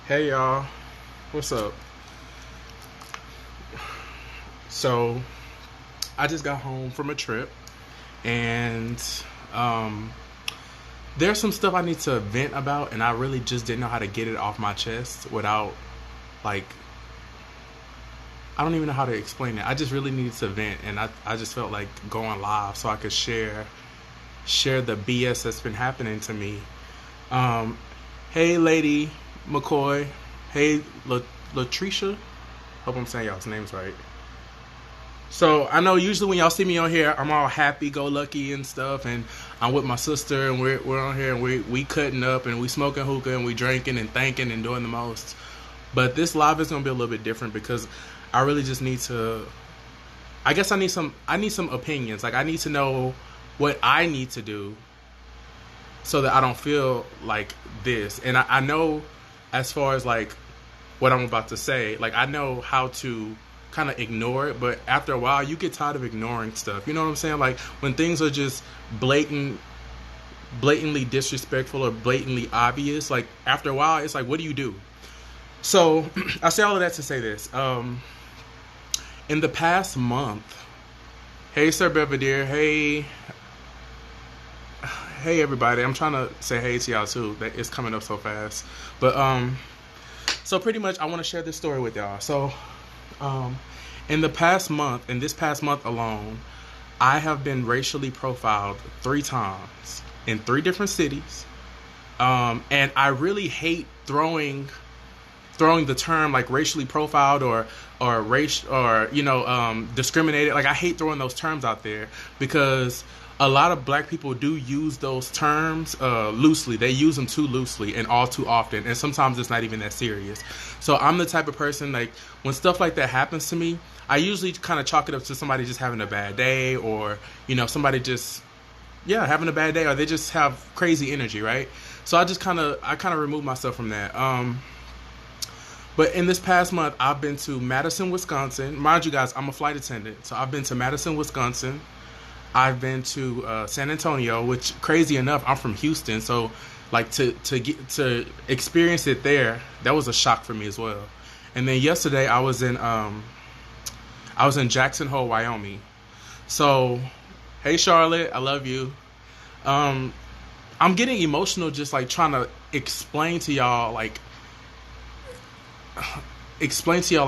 Hey y'all, what's up? So, I just got home from a trip and um, there's some stuff I need to vent about, and I really just didn't know how to get it off my chest without, like, I don't even know how to explain it. I just really needed to vent, and I just felt like going live so I could share the BS that's been happening to me. Um, hey, Lady McCoy. Hey, Latricia. Hope I'm saying y'all's names right. So I know usually when y'all see me on here, I'm all happy go lucky and stuff, and I'm with my sister, and we're on here, and we cutting up, and we smoking hookah, and we drinking and thinking and doing the most. But this live is gonna be a little bit different because I really just need to. I guess I need some opinions. Like I need to know what I need to do so that I don't feel like this. And I know as far as like what I'm about to say, like I know how to kind of ignore it, but after a while you get tired of ignoring stuff. You know what I'm saying? Like when things are just blatantly disrespectful or blatantly obvious, like after a while it's like what do you do? So I say all of that to say this. In the past month, hey Sir Belvedere, hey everybody. I'm trying to say hey to y'all too. That it's coming up so fast. But so pretty much I want to share this story with y'all. So um in this past month alone, I have been racially profiled 3 times in 3 different cities. And I really hate throwing the term like racially profiled or race or discriminated. Like I hate throwing those terms out there because a lot of black people do use those terms loosely. They use them too loosely and all too often, and sometimes it's not even that serious. So I'm the type of person like when stuff like that happens to me, I usually kind of chalk it up to somebody just having a bad day, or somebody just having a bad day, or they just have crazy energy, right? So I kind of remove myself from that. But in this past month, I've been to Madison, Wisconsin. Mind you, guys, I'm a flight attendant, so I've been to Madison, Wisconsin. I've been to San Antonio, which crazy enough, I'm from Houston, so like to experience it there, that was a shock for me as well. And then yesterday, I was in Jackson Hole, Wyoming. So, hey Charlotte, I love you. Um, I'm getting emotional just like trying to explain to y'all like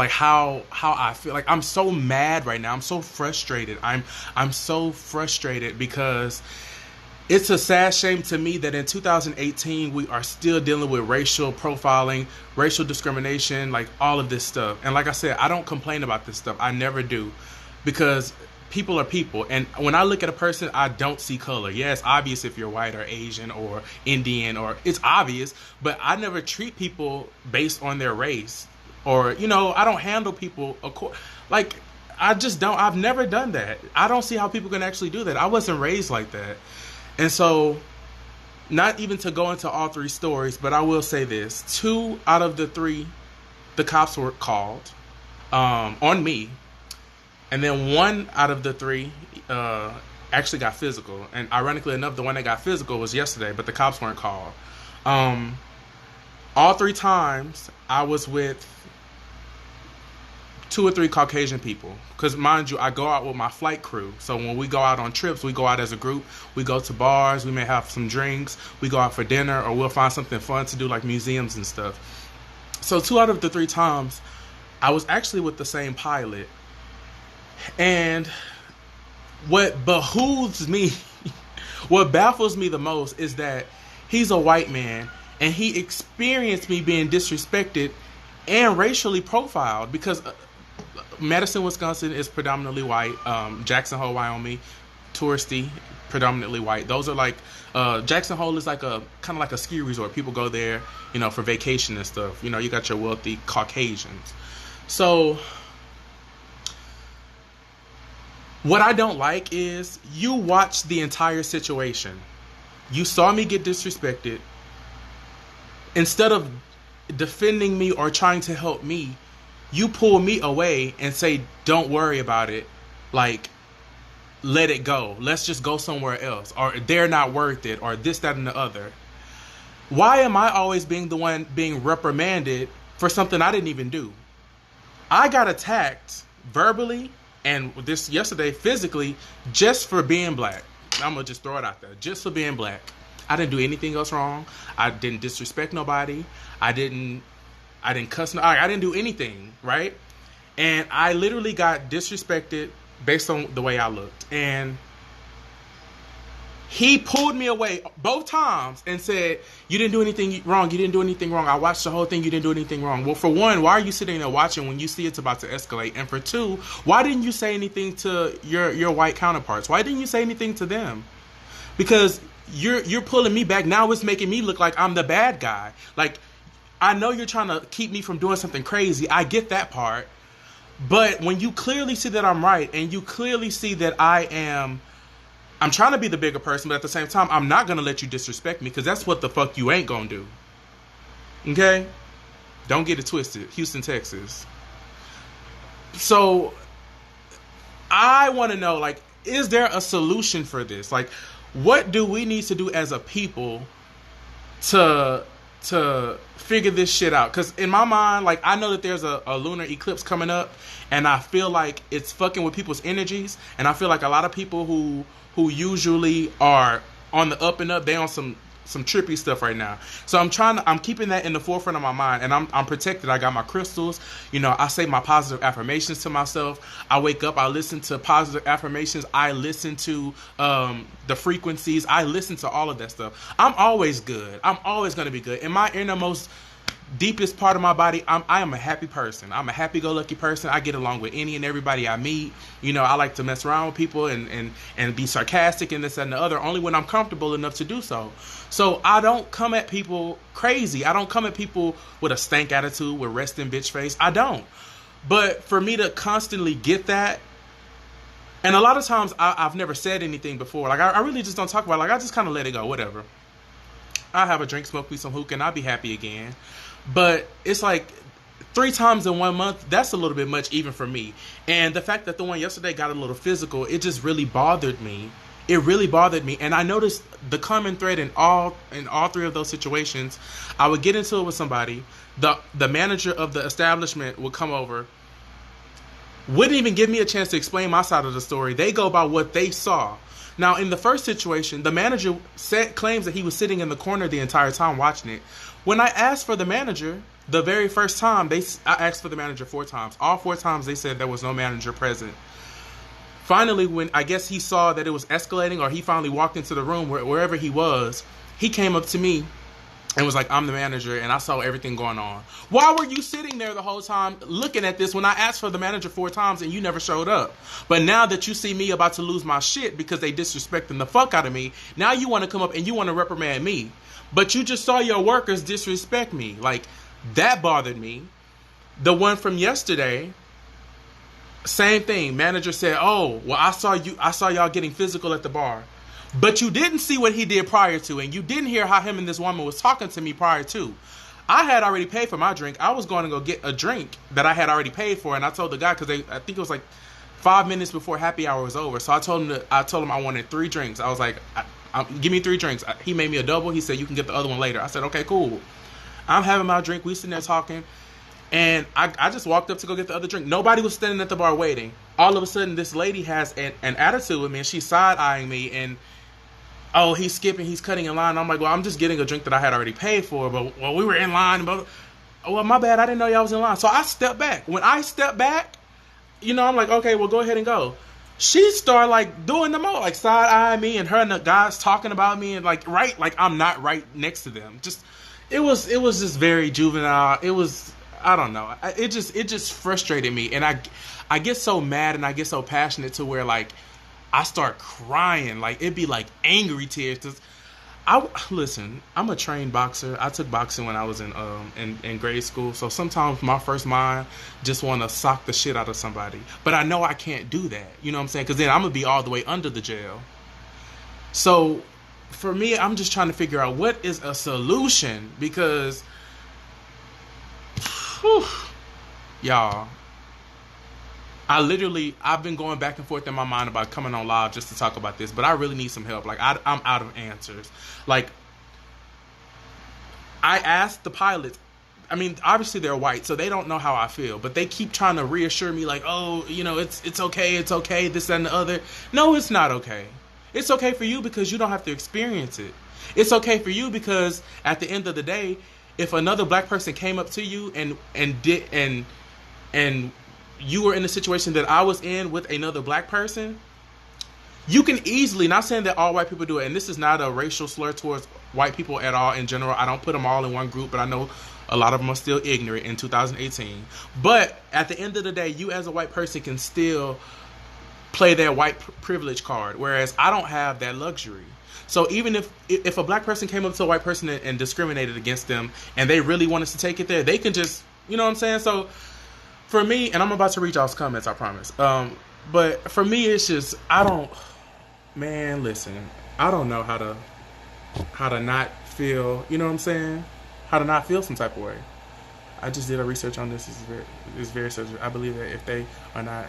how I feel. Like I'm so mad right now. I'm so frustrated. I'm so frustrated because it's a sad shame to me that in 2018 we are still dealing with racial profiling, racial discrimination, like all of this stuff. And like I said, I don't complain about this stuff. I never do, because people are people. And when I look at a person, I don't see color. Yeah, it's obvious if you're white or Asian or Indian, or it's obvious, but I never treat people based on their race, or I don't handle people like I just don't. I've never done that. I don't see how people can actually do that. I wasn't raised like that. And so, not even to go into all 3 stories, but I will say this: 2 out of the 3, the cops were called on me, and then 1 out of the 3 actually got physical. And ironically enough, the one that got physical was yesterday, but the cops weren't called. Um, all 3 times, I was with 2 or 3 Caucasian people. Because mind you, I go out with my flight crew. So when we go out on trips, we go out as a group. We go to bars. We may have some drinks. We go out for dinner, or we'll find something fun to do, like museums and stuff. So 2 out of the 3 times, I was actually with the same pilot. And what behooves me, what baffles me the most is that he's a white man and he experienced me being disrespected and racially profiled because Madison, Wisconsin is predominantly white. Jackson Hole, Wyoming, touristy, predominantly white. Those are like Jackson Hole is like a kind of like a ski resort. People go there, for vacation and stuff. You got your wealthy Caucasians. So what I don't like is you watch the entire situation. You saw me get disrespected. Instead of defending me or trying to help me, you pull me away and say, don't worry about it. Like, let it go. Let's just go somewhere else. Or they're not worth it. Or this, that, and the other. Why am I always being the one being reprimanded for something I didn't even do? I got attacked verbally and this yesterday physically just for being black. I'm gonna just throw it out there. Just for being black. I didn't do anything else wrong. I didn't disrespect nobody. I didn't cuss. I didn't do anything, right? And I literally got disrespected based on the way I looked. And he pulled me away both times and said, you didn't do anything wrong. You didn't do anything wrong. I watched the whole thing. You didn't do anything wrong. Well, for one, why are you sitting there watching when you see it's about to escalate? And for two, why didn't you say anything to your white counterparts? Why didn't you say anything to them? Because you're pulling me back. Now it's making me look like I'm the bad guy. Like, I know you're trying to keep me from doing something crazy. I get that part. But when you clearly see that I'm right and you clearly see that I'm trying to be the bigger person, but at the same time, I'm not going to let you disrespect me because that's what the fuck you ain't going to do. Okay? Don't get it twisted. Houston, Texas. So, I want to know, like, is there a solution for this? Like, what do we need to do as a people to figure this shit out? Because in my mind, like, I know that there's a lunar eclipse coming up, and I feel like it's fucking with people's energies, and I feel like a lot of people who usually are on the up and up, they on some trippy stuff right now. So I'm keeping that in the forefront of my mind, and I'm protected. I got my crystals. You know, I say my positive affirmations to myself. I wake up, I listen to positive affirmations. I listen to the frequencies. I listen to all of that stuff. I'm always good. I'm always going to be good. In my innermost deepest part of my body, I am a happy person. I'm a happy-go-lucky person. I get along with any and everybody I meet. You know, I like to mess around with people and be sarcastic and this and the other, only when I'm comfortable enough to do so. So I don't come at people crazy. I don't come at people with a stank attitude, with resting bitch face. I don't. But for me to constantly get that, and a lot of times I've never said anything before. Like, I really just don't talk about it. Like, I just kind of let it go, whatever. I have a drink, smoke me some hookah, and I'll be happy again. But it's like 3 times in 1 month, that's a little bit much even for me. And the fact that the one yesterday got a little physical, it just really bothered me. It really bothered me. And I noticed the common thread in all 3 of those situations. I would get into it with somebody. The manager of the establishment would come over, wouldn't even give me a chance to explain my side of the story. They go by what they saw. Now, in the first situation, the manager claims that he was sitting in the corner the entire time watching it. When I asked for the manager, the very first time, I asked for the manager 4 times. All 4 times they said there was no manager present. Finally, when I guess he saw that it was escalating, or he finally walked into the room wherever he was, he came up to me and was like, I'm the manager, and I saw everything going on. Why were you sitting there the whole time looking at this when I asked for the manager 4 times and you never showed up? But now that you see me about to lose my shit because they disrespecting the fuck out of me, now you want to come up and you want to reprimand me. But you just saw your workers disrespect me. Like, that bothered me. The one from yesterday, same thing. Manager said, oh, well, I saw y'all getting physical at the bar. But you didn't see what he did prior to, and you didn't hear how him and this woman was talking to me prior to. I had already paid for my drink. I was going to go get a drink that I had already paid for, and I told the guy, because I think it was like 5 minutes before happy hour was over. So I told him I wanted 3 drinks. I was like, give me 3 drinks. He made me a double. He said, you can get the other one later. I said, okay, cool. I'm having my drink. We sitting there talking. And I just walked up to go get the other drink. Nobody was standing at the bar waiting. All of a sudden, this lady has an attitude with me, and she's side-eyeing me. And, oh, he's skipping. He's cutting in line. I'm like, well, I'm just getting a drink that I had already paid for. But, well, we were in line. But, oh, well, my bad. I didn't know y'all was in line. So I stepped back. When I stepped back, you know, I'm like, okay, well, go ahead and go. She started, like, doing the most, like, side-eyeing me, and her and the guys talking about me, and, like, I'm not right next to them. Just, it was just very juvenile. It was, I don't know. It just frustrated me, and I get so mad, and I get so passionate to where, like, I start crying. Like, it'd be, like, angry tears. Listen, I'm a trained boxer. I took boxing when I was in grade school. So sometimes my first mind just want to sock the shit out of somebody. But I know I can't do that. You know what I'm saying? Because then I'm going to be all the way under the jail. So for me, I'm just trying to figure out what is a solution. Because, whew, y'all, I've been going back and forth in my mind about coming on live just to talk about this, but I really need some help. Like, I'm out of answers. Like, I asked the pilots. I mean, obviously they're white, so they don't know how I feel, but they keep trying to reassure me, like, oh, you know, it's okay, it's okay, this that, and the other. No, it's not okay. It's okay for you because you don't have to experience it. It's okay for you because at the end of the day, if another black person came up to you and you were in the situation that I was in with another black person, you can easily, not saying that all white people do it, and this is not a racial slur towards white people at all in general. I don't put them all in one group, but I know a lot of them are still ignorant in 2018. But at the end of the day, you as a white person can still play that white privilege card, whereas I don't have that luxury. So even if a black person came up to a white person and discriminated against them, and they really wanted to take it there, they can just, you know what I'm saying? So for me, and I'm about to read y'all's comments, I promise. But for me, it's just, man, listen, I don't know how to not feel, you know what I'm saying? How to not feel some type of way. I just did a research on this. It's very sensitive. I believe that if they are not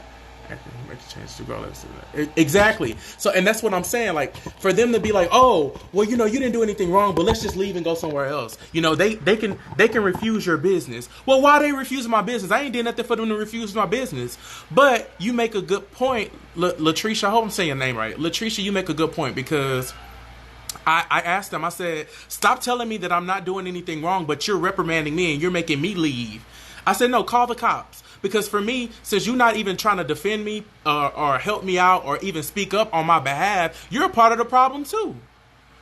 acting, make a change to go. Exactly. So, and that's what I'm saying. Like, for them to be like, oh, well, you know, you didn't do anything wrong, but let's just leave and go somewhere else. You know, they can refuse your business. Well, why they refusing my business? I ain't did nothing for them to refuse my business. But you make a good point, Latricia. I hope I'm saying your name right. Latricia, you make a good point because I asked them, I said, stop telling me that I'm not doing anything wrong, but you're reprimanding me and you're making me leave. I said, no, call the cops. Because for me, since you're not even trying to defend me or help me out or even speak up on my behalf, you're a part of the problem too.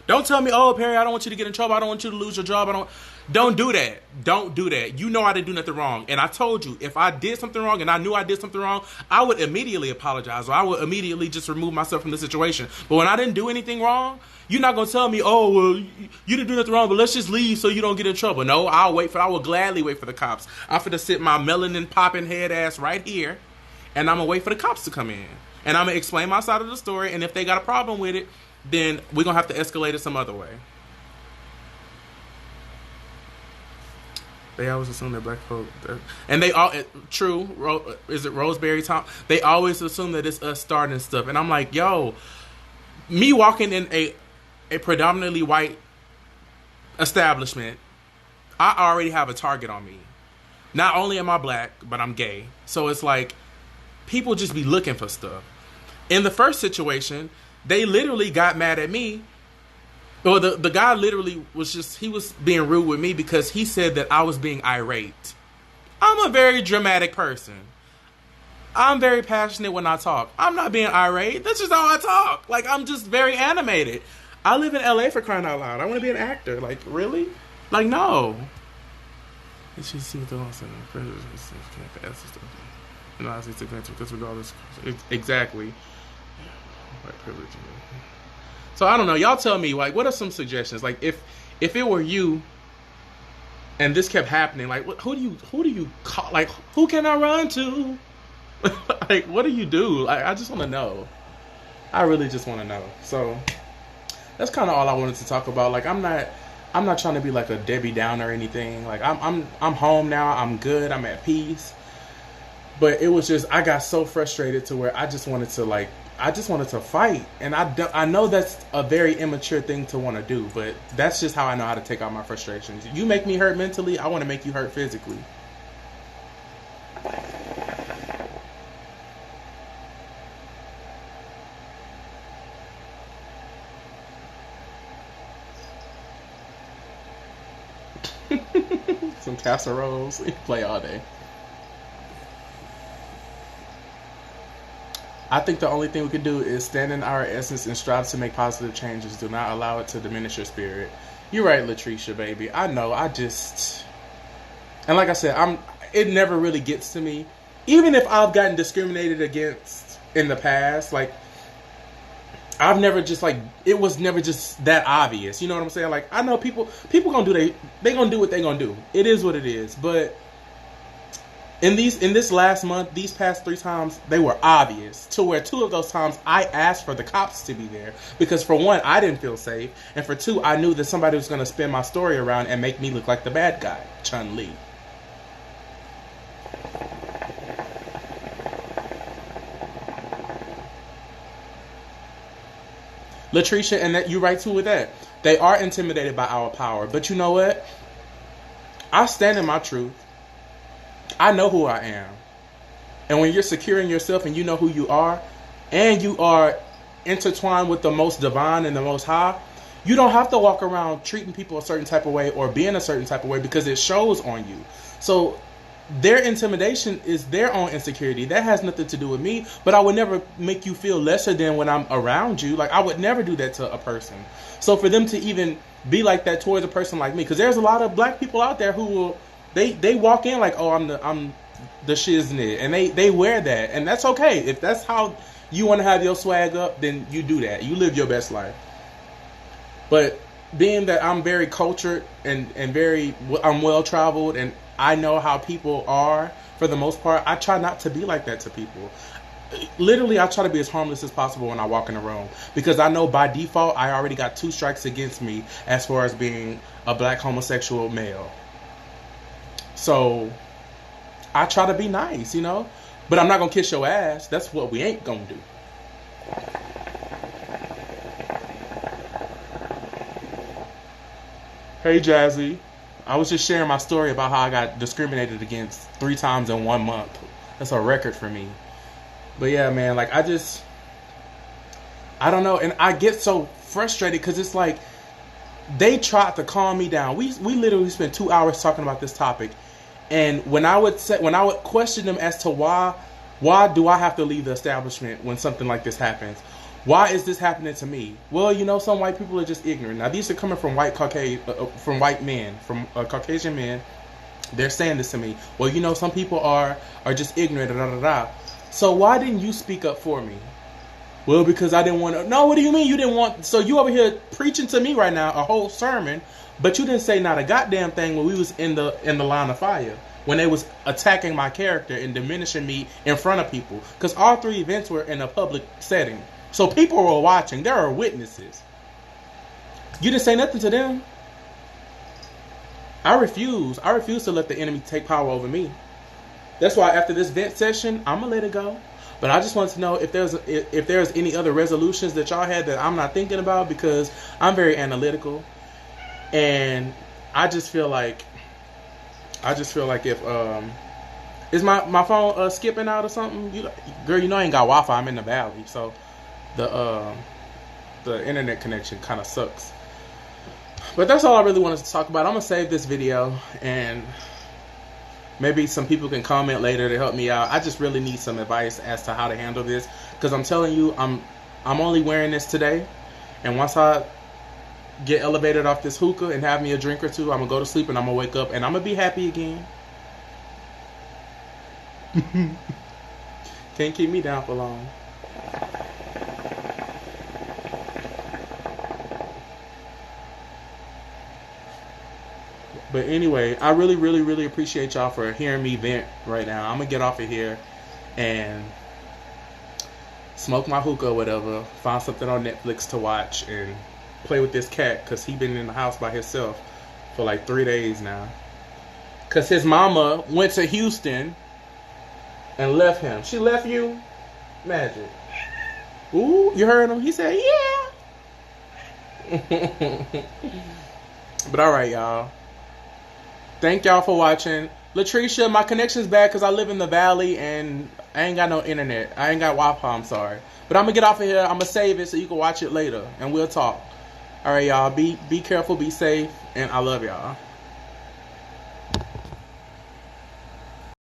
Don't tell me, oh, Perry, I don't want you to get in trouble. I don't want you to lose your job. Don't do that. Don't do that. You know I didn't do nothing wrong. And I told you, if I did something wrong and I knew I did something wrong, I would immediately apologize or I would immediately just remove myself from the situation. But when I didn't do anything wrong, you're not going to tell me, oh, well, you didn't do nothing wrong, but let's just leave so you don't get in trouble. No, I will gladly wait for the cops. I'm finna sit my melanin popping head ass right here, and I'm going to wait for the cops to come in. And I'm going to explain my side of the story, and if they got a problem with it, then we're going to have to escalate it some other way. They always assume that black folk, and they all, true, is it Roseberry Tom? They always assume that it's us starting stuff. And I'm like, yo, me walking in a predominantly white establishment, I already have a target on me. Not only am I black, but I'm gay. So it's like, people just be looking for stuff. In the first situation, they literally got mad at me. Well, the guy literally he was being rude with me because he said that I was being irate. I'm a very dramatic person. I'm very passionate when I talk. I'm not being irate. That's just how I talk. Like, I'm just very animated. I live in LA, for crying out loud. I want to be an actor. Like, really? Like, no. Exactly. White privilege. So I don't know. Y'all tell me, like, what are some suggestions? Like, if it were you, and this kept happening, like, who do you call? Like, who can I run to? Like, what do you do? Like, I just want to know. I really just want to know. So that's kind of all I wanted to talk about. Like, I'm not trying to be like a Debbie Downer or anything. Like, I'm home now. I'm good. I'm at peace. But it was just, I got so frustrated to where I just wanted to fight. And I know that's a very immature thing to want to do, but that's just how I know how to take out my frustrations. You make me hurt mentally, I want to make you hurt physically. Some casseroles, play all day. I think the only thing we can do is stand in our essence and strive to make positive changes. Do not allow it to diminish your spirit. You're right, Latricia, baby. I know. And like I said, it never really gets to me. Even if I've gotten discriminated against in the past, like, I've never just, like, it was never just that obvious. You know what I'm saying? Like, I know people gonna do they gonna do what they gonna do. It is what it is. But in this last month, these past 3 times, they were obvious. To where 2 of those times, I asked for the cops to be there. Because for 1, I didn't feel safe. And for 2, I knew that somebody was going to spin my story around and make me look like the bad guy, Chun-Li. Latricia, and that you're right too with that. They are intimidated by our power. But you know what? I stand in my truth. I know who I am. And when you're secure in yourself and you know who you are, and you are intertwined with the most divine and the most high, you don't have to walk around treating people a certain type of way or being a certain type of way because it shows on you. So their intimidation is their own insecurity. That has nothing to do with me, but I would never make you feel lesser than when I'm around you. Like, I would never do that to a person. So for them to even be like that towards a person like me, because there's a lot of black people out there who will, they walk in like, oh, I'm the shiznit, and they wear that, and that's okay. If that's how you want to have your swag up, then you do that. You live your best life. But being that I'm very cultured and I'm well traveled and I know how people are for the most part, I try not to be like that to people. Literally, I try to be as harmless as possible when I walk in the room, because I know by default I already got 2 strikes against me as far as being a black homosexual male. So I try to be nice, you know, but I'm not gonna kiss your ass. That's what we ain't gonna do. Hey Jazzy, I was just sharing my story about how I got discriminated against 3 times in 1 month. That's a record for me. But yeah, man, like I don't know, and I get so frustrated because it's like they tried to calm me down. We literally spent 2 hours talking about this topic, and when I would question them as to why do I have to leave the establishment when something like this happens? Why is this happening to me? Well, you know, some white people are just ignorant. Now, these are coming from white men, from Caucasian men. They're saying this to me. Well, you know, some people are just ignorant. Da, da, da. So why didn't you speak up for me? Well, because I didn't want to. No, what do you mean you didn't want? So you over here preaching to me right now a whole sermon, but you didn't say not a goddamn thing when we was in the line of fire, when they was attacking my character and diminishing me in front of people. Because all 3 events were in a public setting. So people were watching. There are witnesses. You didn't say nothing to them. I refuse to let the enemy take power over me. That's why after this vent session, I'm going to let it go. But I just wanted to know if there's any other resolutions that y'all had that I'm not thinking about, because I'm very analytical. And I just feel like if is my phone skipping out or something? Girl, you know I ain't got Wi-Fi. I'm in the valley, so the internet connection kind of sucks. But that's all I really wanted to talk about. I'm gonna save this video, and maybe some people can comment later to help me out. I just really need some advice as to how to handle this, because I'm telling you, I'm only wearing this today, and once I get elevated off this hookah and have me a drink or 2, I'm gonna go to sleep and I'm gonna wake up and I'm gonna be happy again. Can't keep me down for long. But anyway, I really, really, really appreciate y'all for hearing me vent right now. I'm going to get off of here and smoke my hookah or whatever, find something on Netflix to watch, and play with this cat, because he been in the house by himself for like 3 days now. Because his mama went to Houston and left him. She left you? Magic. Ooh, you heard him? He said, yeah. But alright, y'all. Thank y'all for watching. Latricia, my connection's bad because I live in the valley and I ain't got no internet. I ain't got Wi-Fi, I'm sorry. But I'm going to get off of here. I'm going to save it so you can watch it later. And we'll talk. Alright, y'all. Be careful. Be safe. And I love y'all.